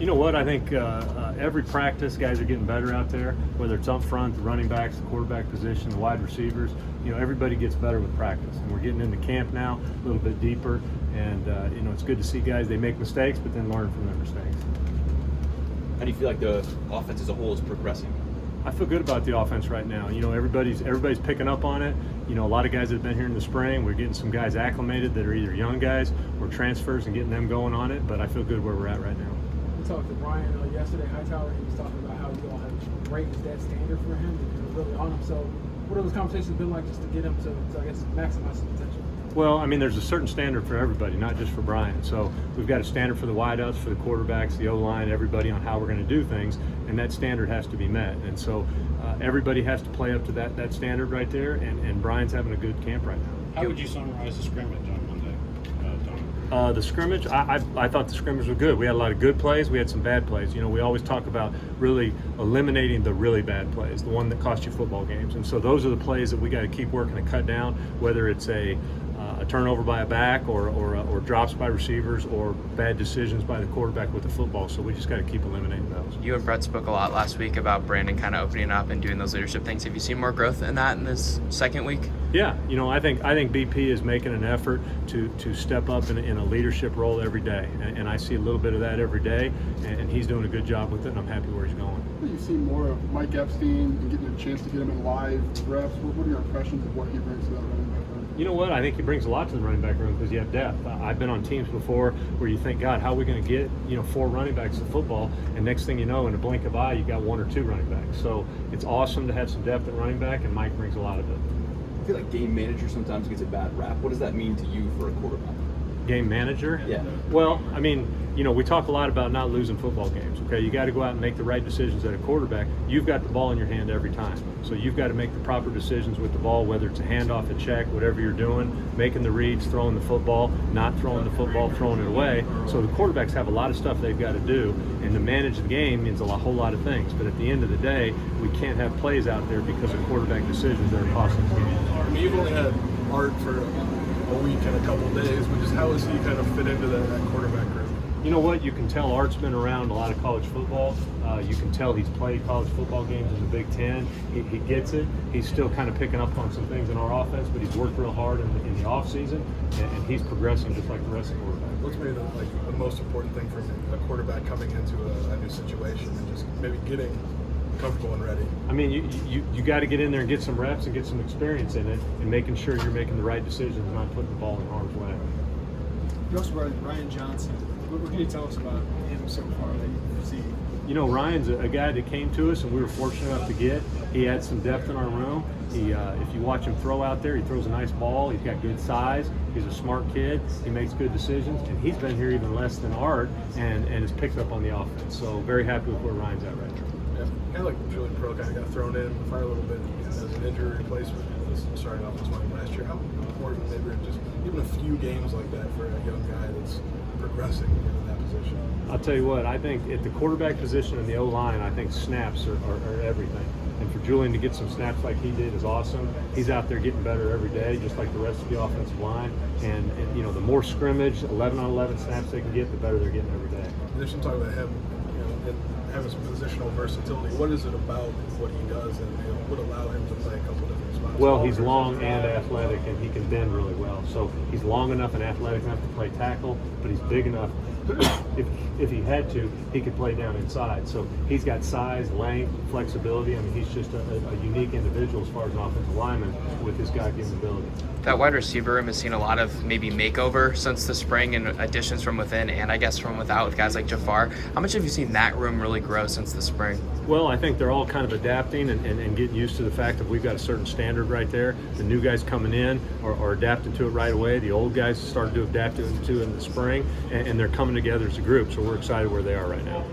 You know what? I think every practice, guys are getting better out there. Whether it's up front, the running backs, the quarterback position, the wide receivers. Everybody gets better with practice. And we're getting into camp now, a little bit deeper. And it's good to see guys. They make mistakes, but then learn from their mistakes. How do you feel like the offense as a whole is progressing? I feel good about the offense right now. Everybody's picking up on it. A lot of guys that have been here in the spring. We're getting some guys acclimated that are either young guys or transfers and getting them going on it. But I feel good where we're at right now. We talked to Brian yesterday, Hightower. He was talking about how you all have raised that standard for him and really on him. So, what have those conversations been like just to get him to I guess, maximize his potential? Well, there's a certain standard for everybody, not just for Brian. So we've got a standard for the wideouts, for the quarterbacks, the O-line, everybody on how we're going to do things, and that standard has to be met. And so everybody has to play up to that standard right there, and Brian's having a good camp right now. How would you summarize the scrimmage on Monday, Tony? The scrimmage, I thought the scrimmage was good. We had a lot of good plays. We had some bad plays. We always talk about really eliminating the really bad plays, the one that cost you football games. And so those are the plays that we got to keep working to cut down, whether it's a turnover by a back or drops by receivers or bad decisions by the quarterback with the football. So we just got to keep eliminating those. You and Brett spoke a lot last week about Brandon kind of opening up and doing those leadership things. Have you seen more growth in that in this second week? Yeah, I think BP is making an effort to step up in a leadership role every day, and I see a little bit of that every day, and he's doing a good job with it, and I'm happy where he's going. You've seen more of Mike Epstein and getting a chance to get him in live reps. What are your impressions of what he brings to that running back room? You know what? I think he brings a lot to the running back room because you have depth. I've been on teams before where you think, God, how are we going to get 4 running backs to football? And next thing you know, in a blink of eye, you got 1 or 2 running backs. So it's awesome to have some depth at running back, and Mike brings a lot of it. I feel like game manager sometimes gets a bad rap. What does that mean to you for a quarterback? Game manager? Yeah. Well, we talk a lot about not losing football games, okay? You got to go out and make the right decisions at a quarterback. You've got the ball in your hand every time. So you've got to make the proper decisions with the ball, whether it's a handoff, a check, whatever you're doing, making the reads, throwing the football, not throwing the football, throwing it away. So the quarterbacks have a lot of stuff they've got to do, and to manage the game means whole lot of things. But at the end of the day, we can't have plays out there because of quarterback decisions that are costing the game. You've only had Art for a week and a couple days, but just how does he kind of fit into that quarterback group? You know what? You can tell Art's been around a lot of college football. You can tell he's played college football games in the Big Ten. He gets it. He's still kind of picking up on some things in our offense, but he's worked real hard in the offseason, and he's progressing just like the rest of the quarterbacks. What's maybe the most important thing for a quarterback coming into a new situation and just maybe getting comfortable and ready? You got to get in there and get some reps and get some experience in it, and making sure you're making the right decisions and not putting the ball in harm's way. You also brought in Ryan Johnson. What can you tell us about him so far that you've seen? Ryan's a guy that came to us and we were fortunate enough to get. He had some depth in our room. If you watch him throw out there, he throws a nice ball. He's got good size. He's a smart kid. He makes good decisions, and he's been here even less than Art and has picked up on the offense. So very happy with where Ryan's at right now. Yeah, kind of like Julian Pearl kind of got thrown in the fire a little bit as an injury replacement. Starting off this one last year. How important maybe just even a few games like that for a young guy that's progressing in that position? I'll tell you what, I think at the quarterback position and the O-line, I think snaps are everything. And for Julian to get some snaps like he did is awesome. He's out there getting better every day, just like the rest of the offensive line. And the more scrimmage, 11-on-11 snaps they can get, the better they're getting every day. There's some talk about him, and having some positional versatility. What is it about what he does that would allow him to play a couple different spots? Well, he's long and athletic, and he can bend really well. So he's long enough and athletic enough to play tackle, but he's big enough. If he had to, he could play down inside. So he's got size, length, flexibility. He's just a unique individual as far as an offensive lineman with his God-given ability. That wide receiver room has seen a lot of maybe makeover since the spring and additions from within and I guess from without with guys like Jafar. How much have you seen that room really grow since the spring? Well, I think they're all kind of adapting and getting used to the fact that we've got a certain standard right there. The new guys coming in are adapting to it right away. The old guys started to adapt to it in the spring, and they're coming together as a group. So we're excited where they are right now.